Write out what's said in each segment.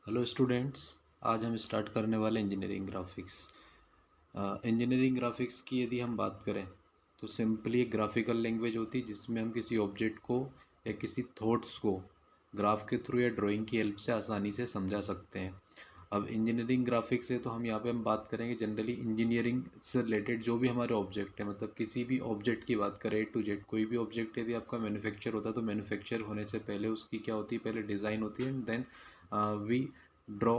Hello students. आज हम start करने वाले इंजीनियरिंग ग्राफिक्स। इंजीनियरिंग ग्राफिक्स की यदि हम बात करें तो सिंपली एक ग्राफिकल लैंग्वेज होती है जिसमें हम किसी ऑब्जेक्ट को या किसी थॉट्स को ग्राफ के थ्रू या ड्राइंग की हेल्प से आसानी से समझा सकते हैं। अब इंजीनियरिंग ग्राफिक्स है तो हम यहाँ पे हम बात करेंगे जनरली इंजीनियरिंग से रिलेटेड जो भी हमारे ऑब्जेक्ट है, मतलब किसी भी ऑब्जेक्ट की बात करें टू जेड। कोई भी ऑब्जेक्ट यदि आपका मैन्युफैक्चर होता है तो मैन्युफैक्चर होने से पहले उसकी क्या होती है, पहले डिज़ाइन होती है एंड देन वी ड्रॉ,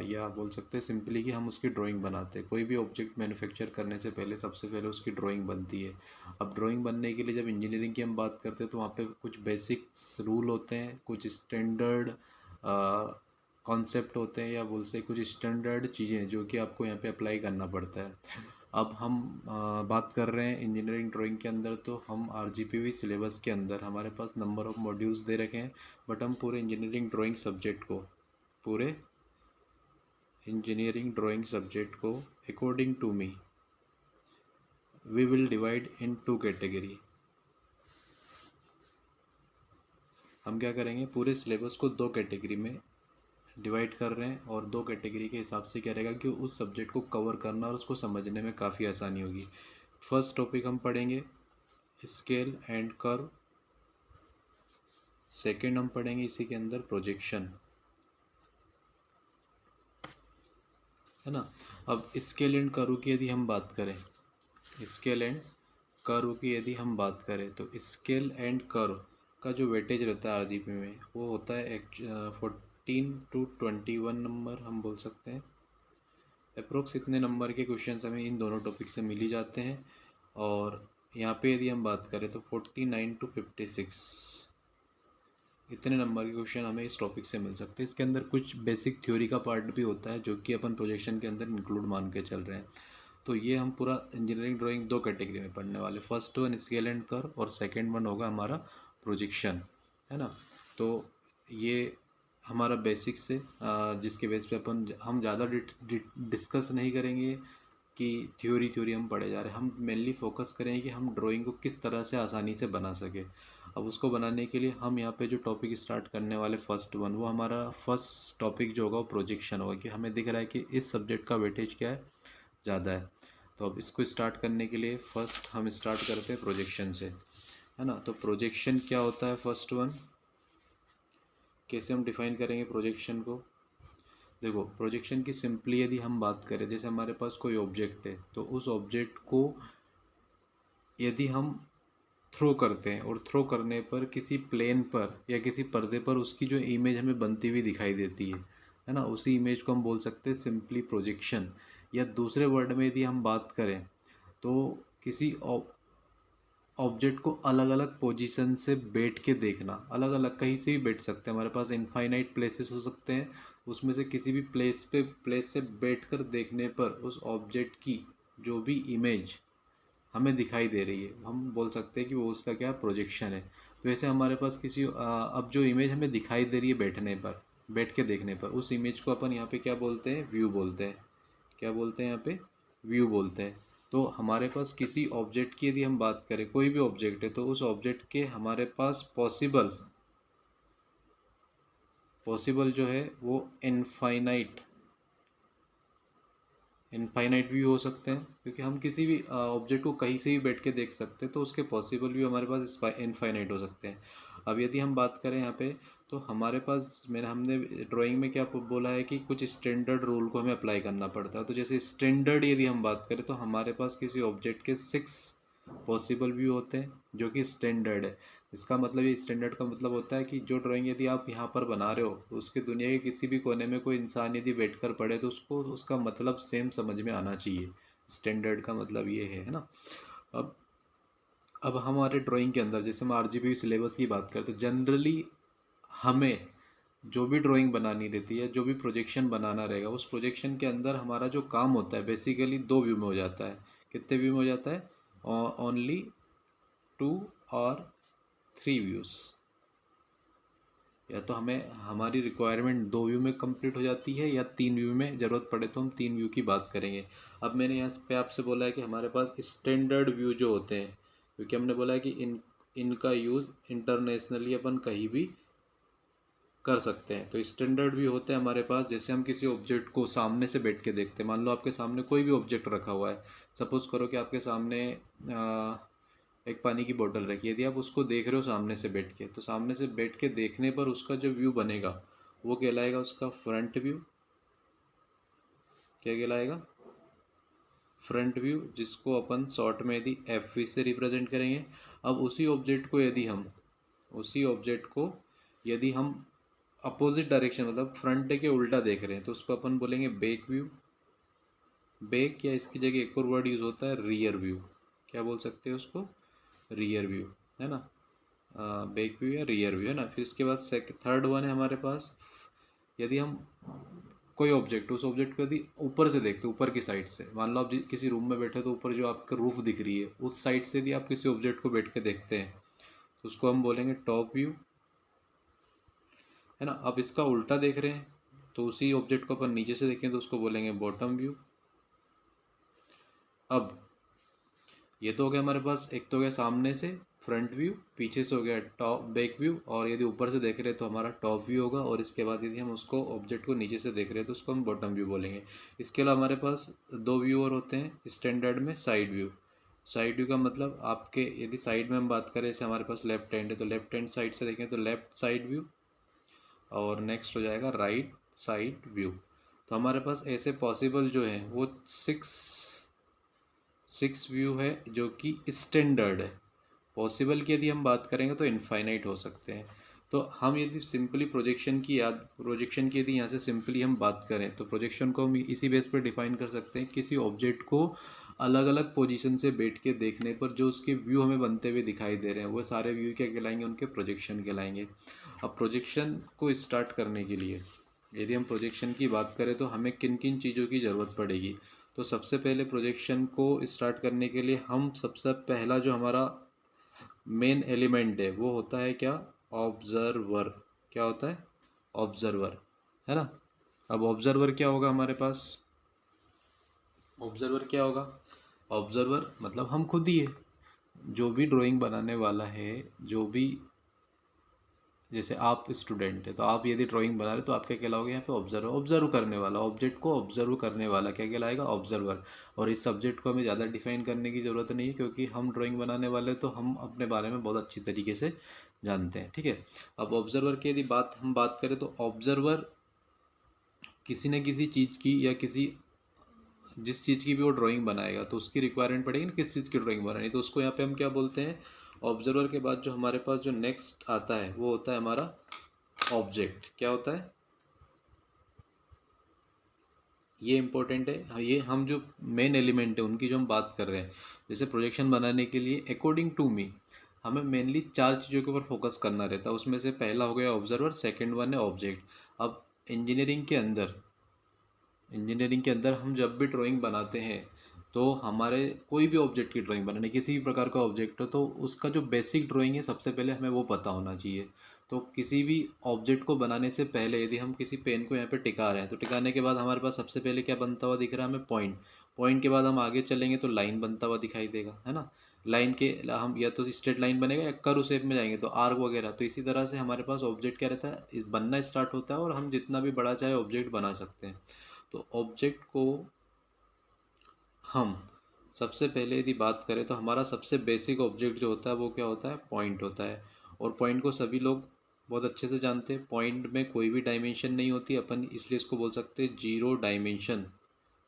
या बोल सकते हैं सिंपली कि हम उसकी ड्राइंग बनाते हैं। कोई भी ऑब्जेक्ट मैन्युफैक्चर करने से पहले सबसे पहले उसकी ड्राइंग बनती है। अब ड्राइंग बनने के लिए जब इंजीनियरिंग की हम बात करते हैं तो वहाँ पे कुछ बेसिक्स रूल होते हैं, कुछ स्टैंडर्ड कॉन्सेप्ट होते हैं, या बोल से कुछ स्टैंडर्ड चीज़ें जो कि आपको यहाँ पे अप्लाई करना पड़ता है। अब हम बात कर रहे हैं इंजीनियरिंग ड्राइंग के अंदर, तो हम आरजीपीवी सिलेबस के अंदर हमारे पास नंबर ऑफ़ मॉड्यूल्स दे रखे हैं। बट हम पूरे इंजीनियरिंग ड्राइंग सब्जेक्ट को according to me we will divide in two category. हम क्या करेंगे, पूरे सिलेबस को दो कैटेगरी में डिवाइड कर रहे हैं और दो कैटेगरी के हिसाब से क्या रहेगा कि उस सब्जेक्ट को कवर करना और उसको समझने में काफ़ी आसानी होगी। फर्स्ट टॉपिक हम पढ़ेंगे स्केल एंड कर्व। सेकेंड हम पढ़ेंगे इसी के अंदर प्रोजेक्शन, है ना। अब स्केल एंड कर्व की यदि हम बात करें, स्केल एंड कर्व की यदि हम बात करें तो स्केल एंड कर्व का जो वेटेज रहता है आरजीपी में वो होता है 14 to 21 नंबर, हम बोल सकते हैं। अप्रोक्स इतने नंबर के क्वेश्चन हमें इन दोनों टॉपिक से मिल ही जाते हैं। और यहाँ पे यदि हम बात करें तो 49 to 56 इतने नंबर के क्वेश्चन हमें इस टॉपिक से मिल सकते हैं। इसके अंदर कुछ बेसिक थ्योरी का पार्ट भी होता है जो कि अपन प्रोजेक्शन के अंदर इंक्लूड मान के चल रहे हैं। तो ये हम पूरा इंजीनियरिंग ड्राइंग दो कैटेगरी में पढ़ने वाले, first one scale and curve और सेकंड वन होगा हमारा प्रोजेक्शन, है ना। तो ये हमारा बेसिक्स है, जिसके बेस पे हम ज़्यादा डिस्कस नहीं करेंगे कि थ्योरी हम पढ़े जा रहे हैं। हम मेनली फोकस करेंगे कि हम ड्राइंग को किस तरह से आसानी से बना सके। अब उसको बनाने के लिए हम यहाँ पे जो टॉपिक स्टार्ट करने वाले फर्स्ट वन, वो हमारा फर्स्ट टॉपिक जो होगा वो प्रोजेक्शन होगा, कि हमें दिख रहा है कि इस सब्जेक्ट का वेटेज क्या है, ज़्यादा है। तो अब इसको स्टार्ट करने के लिए फर्स्ट हम स्टार्ट करते हैं प्रोजेक्शन से, है ना। तो प्रोजेक्शन क्या होता है, फर्स्ट वन कैसे हम डिफाइन करेंगे प्रोजेक्शन को। देखो, प्रोजेक्शन की सिंपली यदि हम बात करें, जैसे हमारे पास कोई ऑब्जेक्ट है तो उस ऑब्जेक्ट को यदि हम थ्रो करते हैं और थ्रो करने पर किसी प्लेन पर या किसी पर्दे पर उसकी जो इमेज हमें बनती हुई दिखाई देती है ना, उसी इमेज को हम बोल सकते हैं सिंपली प्रोजेक्शन। या दूसरे वर्ड में यदि हम बात करें तो किसी ऑब्जेक्ट को अलग अलग पोजीशन से बैठ के देखना, अलग अलग कहीं से भी बैठ सकते हैं, हमारे पास इनफाइनाइट प्लेसेस हो सकते हैं, उसमें से किसी भी प्लेस से बैठकर देखने पर उस ऑब्जेक्ट की जो भी इमेज हमें दिखाई दे रही है हम बोल सकते हैं कि वो उसका क्या प्रोजेक्शन है। तो ऐसे हमारे पास अब जो इमेज हमें दिखाई दे रही है बैठ के देखने पर, उस इमेज को अपन यहाँ पे क्या बोलते हैं, व्यू बोलते हैं। क्या बोलते हैं यहाँ पे, व्यू बोलते हैं। तो हमारे पास किसी ऑब्जेक्ट की यदि हम बात करें, कोई भी ऑब्जेक्ट है तो उस ऑब्जेक्ट के हमारे पास पॉसिबल जो है वो इनफाइनाइट व्यू हो सकते हैं, क्योंकि हम किसी भी ऑब्जेक्ट को कहीं से भी बैठ के देख सकते हैं, तो उसके पॉसिबल व्यू हमारे पास इनफाइनाइट हो सकते हैं। अब यदि हम बात करें यहाँ पे, तो हमारे पास हमने ड्राइंग में क्या बोला है कि कुछ स्टैंडर्ड रूल को हमें अप्लाई करना पड़ता है। तो जैसे स्टैंडर्ड यदि हम बात करें तो हमारे पास किसी ऑब्जेक्ट के 6 पॉसिबल व्यू होते हैं जो कि स्टैंडर्ड है। इसका मतलब, ये स्टैंडर्ड का मतलब होता है कि जो ड्राइंग यदि आप यहाँ पर बना रहे हो तो उसके दुनिया के किसी भी कोने में कोई इंसान यदि बैठ कर पढ़े तो उसको उसका मतलब सेम समझ में आना चाहिए। स्टैंडर्ड का मतलब ये है ना। अब अब हमारे ड्राइंग के अंदर जैसे हम आरजीबी सिलेबस की बात करें तो जनरली हमें जो भी ड्राइंग बनानी रहती है, जो भी प्रोजेक्शन बनाना रहेगा, उस प्रोजेक्शन के अंदर हमारा जो काम होता है बेसिकली दो व्यू में हो जाता है। कितने व्यू में हो जाता है, ओनली 2 और 3 व्यूज़। या तो हमें हमारी रिक्वायरमेंट 2 व्यू में कंप्लीट हो जाती है या 3 व्यू में, ज़रूरत पड़े तो हम 3 व्यू की बात करेंगे। अब मैंने यहाँ पे आपसे बोला है कि हमारे पास स्टैंडर्ड व्यू जो होते हैं, क्योंकि हमने बोला है कि इनका यूज़ इंटरनेशनली अपन कहीं भी कर सकते हैं। तो स्टैंडर्ड व्यू होता है हमारे पास, जैसे हम किसी ऑब्जेक्ट को सामने से बैठ के देखते हैं। मान लो आपके सामने कोई भी ऑब्जेक्ट रखा हुआ है, सपोज करो कि आपके सामने एक पानी की बोतल रखी है। यदि आप उसको देख रहे हो सामने से बैठ के, तो सामने से बैठ के देखने पर उसका जो व्यू बनेगा वो कहलाएगा उसका फ्रंट व्यू। क्या कहलाएगा? फ्रंट व्यू, जिसको अपन शॉर्ट में यदि एफ वी से रिप्रेजेंट करेंगे। अब उसी ऑब्जेक्ट को यदि हम अपोजिट डायरेक्शन मतलब फ्रंट के उल्टा देख रहे हैं तो उसको अपन बोलेंगे बैक व्यू। बैक, या इसकी जगह एक और वर्ड यूज़ होता है रियर व्यू। क्या बोल सकते हैं उसको? रियर व्यू, है ना। बैक व्यू या रियर व्यू, है ना। फिर इसके बाद थर्ड वन है हमारे पास, यदि हम कोई ऑब्जेक्ट, उस ऑब्जेक्ट को यदि ऊपर से देखते हैं, ऊपर की साइड से, मान लो आप किसी रूम में बैठे तो ऊपर जो आपका रूफ दिख रही है उस साइड से यदि आप किसी ऑब्जेक्ट को बैठ के देखते हैं तो उसको हम बोलेंगे टॉप व्यू, है ना। अब इसका उल्टा देख रहे हैं तो उसी ऑब्जेक्ट को अपन नीचे से देखें तो उसको बोलेंगे बॉटम व्यू। अब ये तो हो गया हमारे पास, एक तो हो गया सामने से फ्रंट व्यू, पीछे से हो गया टॉप बैक व्यू, और यदि ऊपर से देख रहे हैं तो हमारा टॉप व्यू होगा। और इसके बाद यदि हम उसको ऑब्जेक्ट को नीचे से देख रहे हैं तो उसको हम बॉटम व्यू बोलेंगे। इसके अलावा हमारे पास दो व्यू और होते हैं स्टैंडर्ड में, साइड व्यू। साइड व्यू का मतलब आपके यदि साइड में हम बात करें, जैसे हमारे पास लेफ्ट हैंड है तो लेफ्ट हैंड साइड से देखें तो लेफ्ट साइड व्यू, और नेक्स्ट हो जाएगा राइट साइड व्यू। तो हमारे पास ऐसे पॉसिबल जो है वो सिक्स व्यू है जो कि स्टैंडर्ड है। पॉसिबल की यदि हम बात करेंगे तो इनफाइनाइट हो सकते हैं। तो हम यदि सिंपली प्रोजेक्शन की यदि यहाँ से सिंपली हम बात करें तो प्रोजेक्शन को हम इसी बेस पर डिफाइन कर सकते हैं। किसी ऑब्जेक्ट को अलग अलग पोजीशन से बैठ के देखने पर जो उसके व्यू हमें बनते हुए दिखाई दे रहे हैं वो सारे व्यू क्या कहलाएंगे? उनके प्रोजेक्शन कहलाएंगे। अब प्रोजेक्शन को स्टार्ट करने के लिए यदि हम प्रोजेक्शन की बात करें तो हमें किन किन चीज़ों की ज़रूरत पड़ेगी? तो सबसे पहले प्रोजेक्शन को स्टार्ट करने के लिए हम सबसे पहला जो हमारा मेन एलिमेंट है वो होता है क्या? ऑब्जर्वर। क्या होता है? ऑब्जर्वर, है ना। अब ऑब्जर्वर क्या होगा हमारे पास? ऑब्जर्वर क्या होगा? ऑब्जर्वर मतलब हम खुद ही है। जो भी ड्राइंग बनाने वाला है, जो भी, जैसे आप स्टूडेंट है तो आप यदि ड्राइंग बना रहे हो तो आप क्या कहलाओगे यहाँ पे? ऑब्जर्वर। ऑब्जर्व करने वाला, ऑब्जेक्ट को ऑब्जर्व करने वाला क्या कहलाएगा? ऑब्जर्वर। और इस सब्जेक्ट को हमें ज़्यादा डिफाइन करने की ज़रूरत नहीं है क्योंकि हम ड्राइंग बनाने वाले तो हम अपने बारे में बहुत अच्छी तरीके से जानते हैं, ठीक है। अब ऑब्जर्वर की यदि हम बात करें तो ऑब्जर्वर किसी न किसी चीज़ की या किसी जिस चीज़ की भी वो ड्राइंग बनाएगा तो उसकी रिक्वायरमेंट पड़ेगी ना, किस चीज़ की ड्राइंग बनानी, तो उसको यहाँ पे हम क्या बोलते हैं? ऑब्जर्वर के बाद जो हमारे पास जो नेक्स्ट आता है वो होता है हमारा ऑब्जेक्ट। क्या होता है? ये इंपॉर्टेंट है। हाँ, ये हम जो मेन एलिमेंट है उनकी जो हम बात कर रहे हैं, जैसे प्रोजेक्शन बनाने के लिए अकॉर्डिंग टू मी हमें मेनली चार चीज़ों के ऊपर फोकस करना रहता है। उसमें से पहला हो गया ऑब्जर्वर, सेकंड वन है ऑब्जेक्ट। अब इंजीनियरिंग के अंदर हम जब भी ड्राइंग बनाते हैं तो हमारे कोई भी ऑब्जेक्ट की ड्राइंग बनाने, किसी भी प्रकार का ऑब्जेक्ट हो तो उसका जो बेसिक ड्राइंग है सबसे पहले हमें वो पता होना चाहिए। तो किसी भी ऑब्जेक्ट को बनाने से पहले यदि हम किसी पेन को यहाँ पे टिका रहे हैं तो टिकाने के बाद हमारे पास सबसे पहले क्या बनता हुआ दिख रहा है? हमें पॉइंट। पॉइंट के बाद हम आगे चलेंगे तो लाइन बनता हुआ दिखाई देगा, है ना। लाइन के हम या तो स्ट्रेट लाइन बनेगा या कर्व शेप में जाएंगे तो आर्क वगैरह। तो इसी तरह से हमारे पास ऑब्जेक्ट क्या रहता है? बनना स्टार्ट होता है और हम जितना भी बड़ा चाहे ऑब्जेक्ट बना सकते हैं। तो ऑब्जेक्ट को हम सबसे पहले यदि बात करें तो हमारा सबसे बेसिक ऑब्जेक्ट जो होता है वो क्या होता है? पॉइंट होता है। और पॉइंट को सभी लोग बहुत अच्छे से जानते हैं। पॉइंट में कोई भी डायमेंशन नहीं होती, अपन इसलिए इसको बोल सकते हैं zero dimension,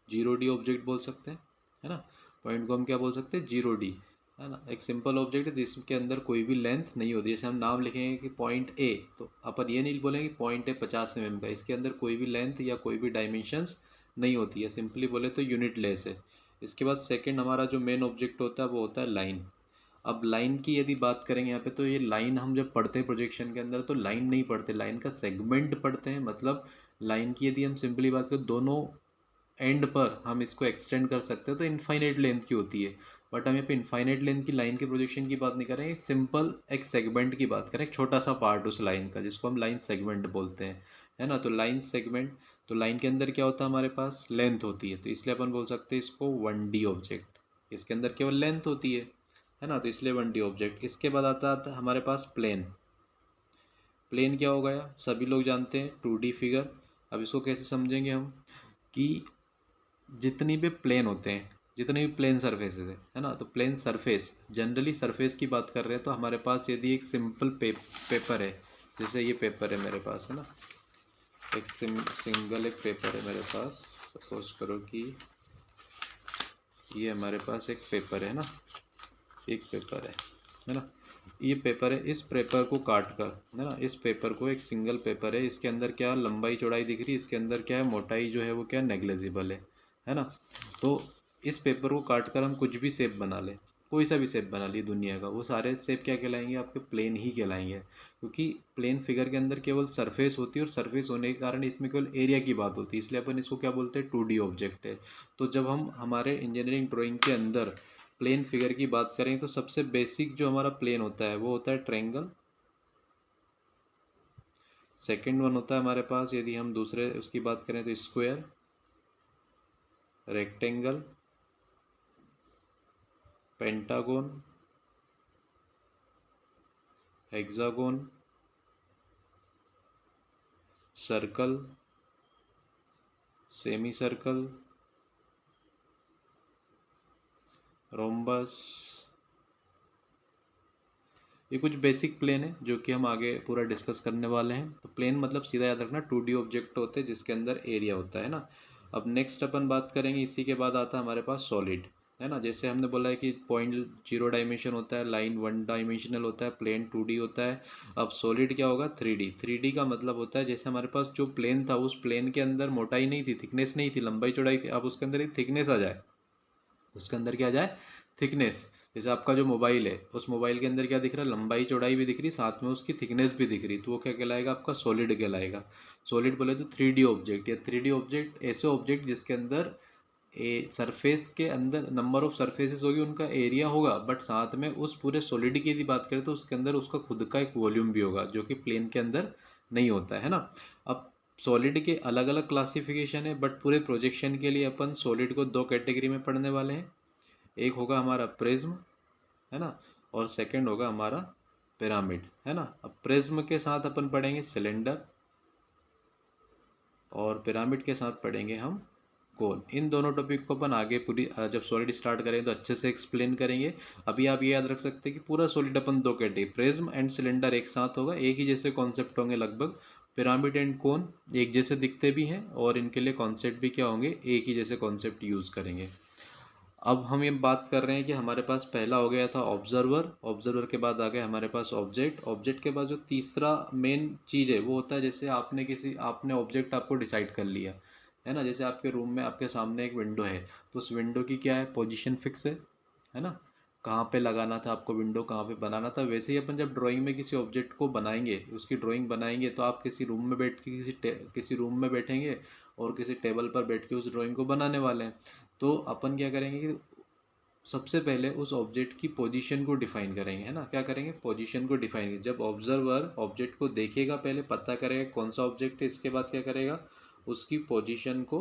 zero D object बोल सकते हैं, है ना। पॉइंट को हम क्या बोल सकते हैं? जीरो डी, है ना। एक सिंपल ऑब्जेक्ट है जिसके अंदर कोई भी लेंथ नहीं होती। जैसे हम नाम लिखेंगे कि पॉइंट ए, तो अपन ये नहीं बोलेंगे कि पॉइंट ए 50 mm का, इसके अंदर कोई भी लेंथ या कोई भी डायमेंशंस नहीं होती है। सिंपली बोले तो यूनिट लेस है। इसके बाद सेकंड हमारा जो मेन ऑब्जेक्ट होता है वो होता है लाइन। अब लाइन की यदि बात करेंगे यहाँ पे तो ये लाइन हम जब पढ़ते हैं प्रोजेक्शन के अंदर तो लाइन नहीं पढ़ते, लाइन का सेगमेंट पढ़ते हैं। मतलब लाइन की यदि हम सिंपली बात करें दोनों एंड पर हम इसको एक्सटेंड कर सकते हैं तो इनफाइनाइट लेंथ की होती है। बट हम यहाँ पे इनफाइनाइट लेंथ की लाइन के प्रोजेक्शन की बात नहीं कर रहे हैं, सिंपल एक सेगमेंट की बात करें, एक छोटा सा पार्ट उस लाइन का जिसको हम लाइन सेगमेंट बोलते हैं, है ना। तो लाइन सेगमेंट, तो लाइन के अंदर क्या होता है? हमारे पास लेंथ होती है, तो इसलिए अपन बोल सकते हैं इसको 1D ऑब्जेक्ट। इसके अंदर केवल लेंथ होती है ना, तो इसलिए 1D ऑब्जेक्ट। इसके बाद आता है हमारे पास प्लेन। प्लेन क्या हो गया, सभी लोग जानते हैं 2D फिगर। अब इसको कैसे समझेंगे हम कि जितनी भी प्लेन होते हैं, जितने भी प्लेन सरफेसेस है ना, तो प्लेन सरफेस, जनरली सरफेस की बात कर रहे हैं तो हमारे पास यदि एक सिंपल पेपर है, जैसे ये पेपर है मेरे पास है ना, एक सिंगल एक पेपर है मेरे पास, सपोज करो कि ये हमारे पास एक पेपर है ना, एक पेपर है ना, ये पेपर है, इस पेपर को काट कर है ना, इस पेपर को एक सिंगल पेपर है, इसके अंदर क्या लंबाई चौड़ाई दिख रही है, इसके अंदर क्या है मोटाई जो है वो क्या नेग्लेजिबल है ना। तो इस पेपर को काट कर हम कुछ भी शेप बना लें, कोई सा भी शेप बना ली दुनिया का, वो सारे शेप क्या कहलाएंगे, आपके प्लेन ही कहलाएंगे, क्योंकि प्लेन फिगर के अंदर केवल सरफेस होती है और सरफेस होने के कारण इसमें केवल एरिया की बात होती है, इसलिए अपन इसको क्या बोलते हैं 2D ऑब्जेक्ट है। तो जब हम हमारे इंजीनियरिंग ड्राइंग के अंदर प्लेन फिगर की बात करें तो सबसे बेसिक जो हमारा प्लेन होता है वो होता है ट्रायंगल। सेकंड वन होता है हमारे पास, यदि हम दूसरे उसकी बात करें तो square, rectangle, pentagon, hexagon, circle, semi circle, rhombus. ये कुछ बेसिक प्लेन है जो कि हम आगे पूरा डिस्कस करने वाले हैं। तो प्लेन मतलब सीधा याद रखना 2D ऑब्जेक्ट होते हैं जिसके अंदर एरिया होता है ना। अब नेक्स्ट अपन बात करेंगे, इसी के बाद आता है हमारे पास सॉलिड है ना। जैसे हमने बोला है कि पॉइंट 0 डायमेंशन होता है, लाइन 1 डायमेंशनल होता है, प्लेन 2D होता है। अब सॉलिड क्या होगा 3D। 3D का मतलब होता है जैसे हमारे पास जो प्लेन था उस प्लेन के अंदर मोटाई नहीं थी, थिकनेस नहीं थी, लंबाई चौड़ाई थी, अब उसके अंदर एक थिकनेस आ जाए, उसके अंदर क्या आ जाए थिकनेस। जैसे आपका जो मोबाइल है उस मोबाइल के अंदर क्या दिख रहा है, लंबाई चौड़ाई भी दिख रही, साथ में उसकी थिकनेस भी दिख रही, तो वो क्या कहलाएगा आपका सॉलिड कहलाएगा। सॉलिड बोले तो 3D ऑब्जेक्ट, या 3D ऑब्जेक्ट ऐसे ऑब्जेक्ट जिसके अंदर सरफेस के अंदर नंबर ऑफ सरफेसेस होगी, उनका एरिया होगा, बट साथ में उस पूरे सॉलिड की यदि बात करें तो उसके अंदर उसका खुद का एक वॉल्यूम भी होगा जो कि प्लेन के अंदर नहीं होता है ना। अब सॉलिड के अलग अलग क्लासिफिकेशन है, बट पूरे प्रोजेक्शन के लिए अपन सॉलिड को दो कैटेगरी में पढ़ने वाले हैं। एक होगा हमारा प्रिज्म है ना, और सेकंड होगा हमारा पिरामिड है ना। अब प्रिज्म के साथ अपन पढ़ेंगे सिलेंडर, और पिरामिड के साथ पढ़ेंगे हम कोन। इन दोनों टॉपिक को अपन आगे पूरी जब सॉलिड स्टार्ट करेंगे तो अच्छे से एक्सप्लेन करेंगे। अभी आप ये याद रख सकते हैं कि पूरा सॉलिड अपन दो कैटेगरी प्रिज्म एंड सिलेंडर एक साथ होगा, एक ही जैसे कॉन्सेप्ट होंगे लगभग। पिरामिड एंड कोन एक जैसे दिखते भी हैं और इनके लिए कॉन्सेप्ट भी क्या होंगे, एक ही जैसे कॉन्सेप्ट यूज करेंगे। अब हम ये बात कर रहे हैं कि हमारे पास पहला हो गया था ऑब्जर्वर, ऑब्जर्वर के बाद आ गया हमारे पास ऑब्जेक्ट, ऑब्जेक्ट के बाद जो तीसरा मेन चीज़ है वो होता है जैसे आपने ऑब्जेक्ट आपको डिसाइड कर लिया है ना। जैसे आपके रूम में आपके सामने एक विंडो है, तो उस विंडो की क्या है पोजीशन फिक्स है ना, कहाँ पे लगाना था आपको, विंडो कहाँ पे बनाना था। वैसे ही अपन जब ड्राइंग में किसी ऑब्जेक्ट को बनाएंगे, उसकी ड्राइंग बनाएंगे, तो आप किसी रूम में बैठ के किसी रूम में बैठेंगे और किसी टेबल पर बैठ के उस ड्राइंग को बनाने वाले हैं। तो अपन क्या करेंगे कि सबसे पहले उस ऑब्जेक्ट की पोजीशन को डिफाइन करेंगे है ना। क्या करेंगे, पोजीशन को डिफाइन करेंगे। जब ऑब्जर्वर ऑब्जेक्ट को देखेगा पहले पता करेगा कौन सा ऑब्जेक्ट है, इसके बाद क्या करेगा उसकी पोजीशन को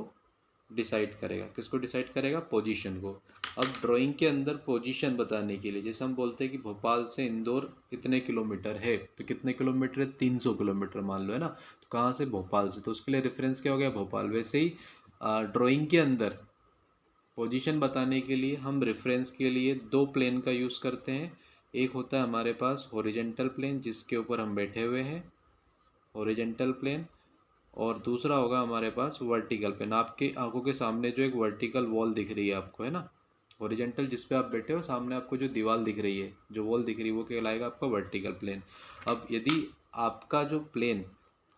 डिसाइड करेगा। किसको डिसाइड करेगा, पोजीशन को। अब ड्राइंग के अंदर पोजीशन बताने के लिए जैसे हम बोलते हैं कि भोपाल से इंदौर कितने किलोमीटर है, तो कितने किलोमीटर है 300 किलोमीटर मान लो है ना। तो कहाँ से, भोपाल से, तो उसके लिए रेफरेंस क्या हो गया भोपाल। वैसे ही ड्राइंग के अंदर पोजीशन बताने के लिए हम रेफरेंस के लिए दो प्लेन का यूज़ करते हैं। एक होता है हमारे पास हॉरिजेंटल प्लेन जिसके ऊपर हम बैठे हुए हैं, हॉरिजेंटल प्लेन, और दूसरा होगा हमारे पास वर्टिकल प्लेन। आपके आंखों के सामने जो एक वर्टिकल वॉल दिख रही है आपको है ना, हॉरिजेंटल जिस पे आप बैठे हो, सामने आपको जो दीवार दिख रही है, जो वॉल दिख रही है, वो कहलाएगा आपका वर्टिकल प्लेन। अब यदि आपका जो प्लेन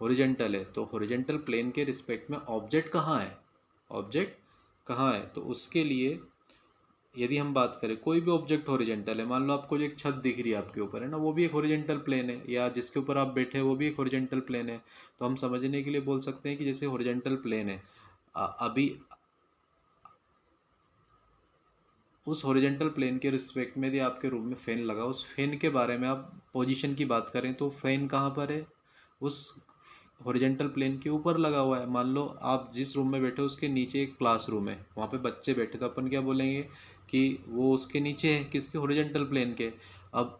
हॉरिजेंटल है तो हॉरिजेंटल प्लेन के रिस्पेक्ट में ऑब्जेक्ट कहाँ है, ऑब्जेक्ट कहाँ है, तो उसके लिए यदि हम बात करें कोई भी ऑब्जेक्ट हॉरिजेंटल है, मान लो आपको जो एक छत दिख रही है आपके ऊपर है ना, वो भी एक हॉरिजेंटल प्लेन है, या जिसके ऊपर आप बैठे हैं वो भी एक हॉरिजेंटल प्लेन है। तो हम समझने के लिए बोल सकते हैं कि जैसे हॉरिजेंटल प्लेन है, अभी उस हॉरिजेंटल प्लेन के रिस्पेक्ट में यदि आपके रूम में फ़ैन लगा, उस फैन के बारे में आप पोजीशन की बात करें तो फैन कहाँ पर है, उस हॉरिजेंटल प्लेन के ऊपर लगा हुआ है। मान लो आप जिस रूम में बैठे हो उसके नीचे एक क्लासरूम है, वहाँ पे बच्चे बैठे, तो अपन क्या बोलेंगे कि वो उसके नीचे है, किसके, हॉरिजेंटल प्लेन के। अब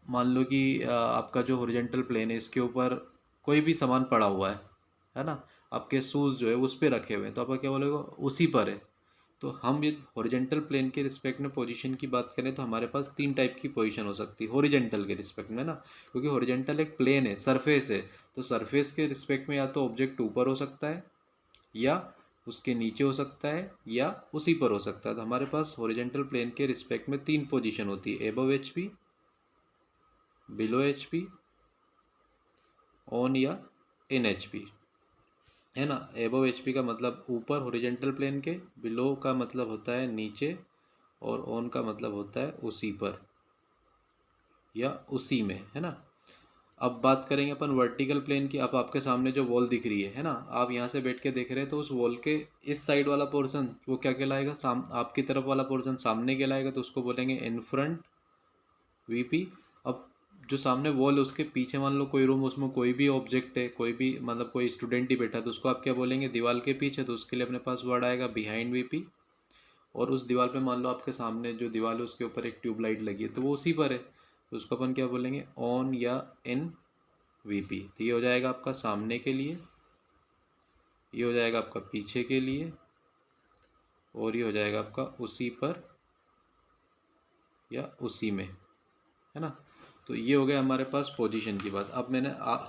मान लो कि आपका जो हॉरिजॉन्टल प्लेन है इसके ऊपर कोई भी सामान पड़ा हुआ है ना, आपके शूज़ जो है उस पर रखे हुए हैं, तो आप क्या बोलेगा, उसी पर है। तो हम ये हॉरिजॉन्टल प्लेन के रिस्पेक्ट में पोजीशन की बात करें तो हमारे पास 3 टाइप की पोजीशन हो सकती है हॉरिजॉन्टल के रिस्पेक्ट में ना, क्योंकि हॉरिजॉन्टल एक प्लेन है, सरफेस है। तो सरफेस के रिस्पेक्ट में या तो ऑब्जेक्ट ऊपर हो सकता है, या उसके नीचे हो सकता है, या उसी पर हो सकता है। तो हमारे पास हॉरिजॉन्टल प्लेन के रिस्पेक्ट में 3 पोजीशन होती है, above HP, below HP, on या इन HP, है ना। एबव HP का मतलब ऊपर हॉरिजॉन्टल प्लेन के, बिलो का मतलब होता है नीचे, और ऑन का मतलब होता है उसी पर या उसी में, है ना। अब बात करेंगे अपन वर्टिकल प्लेन की। अब आपके सामने जो वॉल दिख रही है ना, आप यहाँ से बैठ के देख रहे हैं, तो उस वॉल के इस साइड वाला पोर्शन वो क्या कहलाएगा, आपकी तरफ वाला पोर्शन सामने कहलाएगा, तो उसको बोलेंगे इन फ्रंट VP। अब जो सामने वॉल है उसके पीछे मान लो कोई रूम, उसमें कोई भी ऑब्जेक्ट है, कोई भी मतलब कोई स्टूडेंट ही बैठा है, तो उसको आप क्या बोलेंगे, दीवार के पीछे, तो उसके लिए अपने पास वर्ड आएगा बिहाइंड VP। और उस दीवार पे मान लो आपके सामने जो दीवार है उसके ऊपर एक ट्यूबलाइट लगी है, तो वो उसी पर है, तो उसको अपन क्या बोलेंगे, ऑन या इन VP। तो ये हो जाएगा आपका सामने के लिए, ये हो जाएगा आपका पीछे के लिए, और ये हो जाएगा आपका उसी पर या उसी में, है ना। तो ये हो गया हमारे पास पोजीशन की बात। अब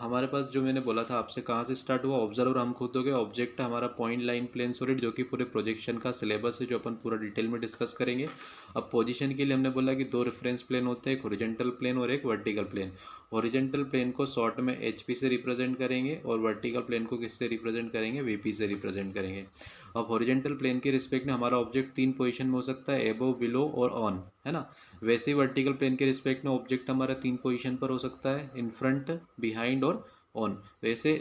हमारे पास जो मैंने बोला था आपसे, कहाँ से स्टार्ट हुआ, ऑब्जर्वर हम खुद हो गए, ऑब्जेक्ट हमारा पॉइंट, लाइन, प्लेन, सॉलिड, जो कि पूरे प्रोजेक्शन का सिलेबस है, जो अपन पूरा डिटेल में डिस्कस करेंगे। अब पोजीशन के लिए हमने बोला कि 2 रेफरेंस प्लेन होते हैं, एक हॉरिजॉन्टल प्लेन और एक वर्टिकल प्लेन। हॉरिजॉन्टल प्लेन को शॉर्ट में HP से रिप्रेजेंट करेंगे, और वर्टिकल प्लेन को किससे रिप्रेजेंट करेंगे, VP से रिप्रेजेंट करेंगे। अब हॉरिजॉन्टल प्लेन के रिस्पेक्ट में हमारा ऑब्जेक्ट 3 पोजीशन में हो सकता है, एबव, बिलो और ऑन, है ना। वैसे ही वर्टिकल प्लेन के रिस्पेक्ट में ऑब्जेक्ट हमारा 3 पोजीशन पर हो सकता है, इन फ्रंट, बिहाइंड और ऑन। वैसे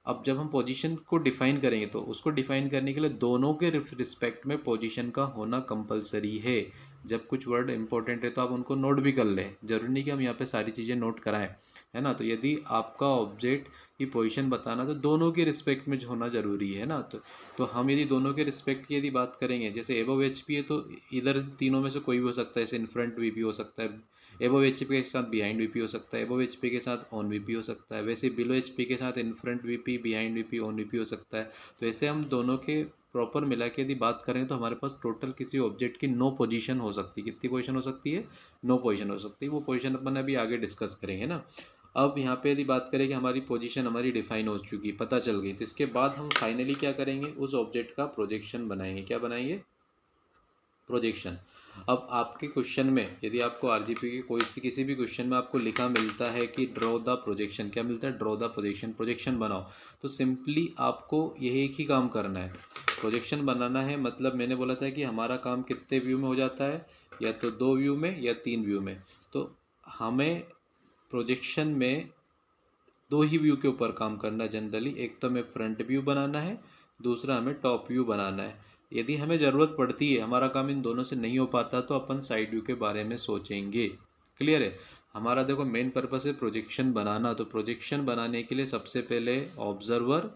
अब जब हम पोजीशन को डिफाइन करेंगे, तो उसको डिफाइन करने के लिए दोनों के रिस्पेक्ट में पोजीशन का होना कंपलसरी है। जब कुछ वर्ड इंपॉर्टेंट है तो आप उनको नोट भी कर लें, जरूरी नहीं कि हम यहाँ पे सारी चीज़ें नोट कराएं, है ना। तो यदि आपका ऑब्जेक्ट की पोजीशन बताना, तो दोनों के रिस्पेक्ट में होना जरूरी है ना। तो हम यदि दोनों के रिस्पेक्ट की यदि बात करेंगे, जैसे एबव HP है तो इधर तीनों में से कोई भी हो सकता है, जैसे इन फ्रंट VP हो सकता है, एबव HP के साथ बिहाइंड VP हो सकता है, एबव HP के साथ ऑन VP हो सकता है, वैसे बिलो HP के साथ in front VP, behind VP, on VP हो सकता है। तो ऐसे हम दोनों के प्रॉपर मिला के यदि बात करें, तो हमारे पास टोटल किसी ऑब्जेक्ट की 9 पोजीशन हो सकती है। कितनी पोजीशन हो सकती है, 9 पोजीशन हो सकती है। वो पोजीशन अपन अभी आगे डिस्कस करेंगे ना। अब यहाँ पे यदि बात करें कि हमारी पोजीशन हमारी डिफाइन हो चुकी, पता चल गई, तो इसके बाद हम फाइनली क्या करेंगे, उस ऑब्जेक्ट का प्रोजेक्शन बनाएंगे। क्या बनाएंगे, प्रोजेक्शन। अब आपके क्वेश्चन में यदि आपको RGP की कोई किसी भी क्वेश्चन में आपको लिखा मिलता है कि ड्रॉ द प्रोजेक्शन, क्या मिलता है, ड्रॉ द प्रोजेक्शन, प्रोजेक्शन बनाओ, तो सिंपली आपको यही एक ही काम करना है, प्रोजेक्शन बनाना है। मतलब मैंने बोला था कि हमारा काम कितने व्यू में हो जाता है, या तो 2 व्यू में या 3 व्यू में। तो हमें प्रोजेक्शन में 2 ही व्यू के ऊपर काम करना है जनरली, एक तो हमें फ्रंट व्यू बनाना है, दूसरा हमें टॉप व्यू बनाना है। यदि हमें ज़रूरत पड़ती है, हमारा काम इन दोनों से नहीं हो पाता, तो अपन साइड व्यू के बारे में सोचेंगे। क्लियर है। हमारा देखो मेन पर्पस है प्रोजेक्शन बनाना, तो प्रोजेक्शन बनाने के लिए सबसे पहले ऑब्जर्वर,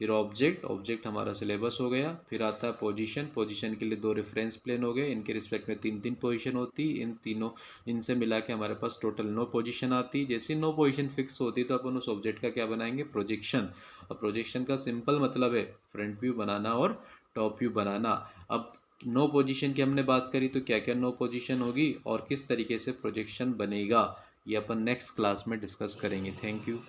फिर ऑब्जेक्ट, ऑब्जेक्ट हमारा सिलेबस हो गया, फिर आता है पोजीशन, पोजीशन के लिए 2 रेफरेंस प्लेन हो गए, इनके रिस्पेक्ट में 3 पोजीशन होती, इन तीनों इनसे मिला के हमारे पास टोटल 9 पोजीशन आती। जैसे 9 पोजीशन फिक्स होती तो अपन उस ऑब्जेक्ट का क्या बनाएंगे, प्रोजेक्शन। और प्रोजेक्शन का सिंपल मतलब है फ्रंट व्यू बनाना और टॉप व्यू बनाना। अब 9 पोजीशन की हमने बात करी, तो क्या क्या 9 पोजीशन होगी और किस तरीके से प्रोजेक्शन बनेगा, ये अपन नेक्स्ट क्लास में डिस्कस करेंगे। Thank you.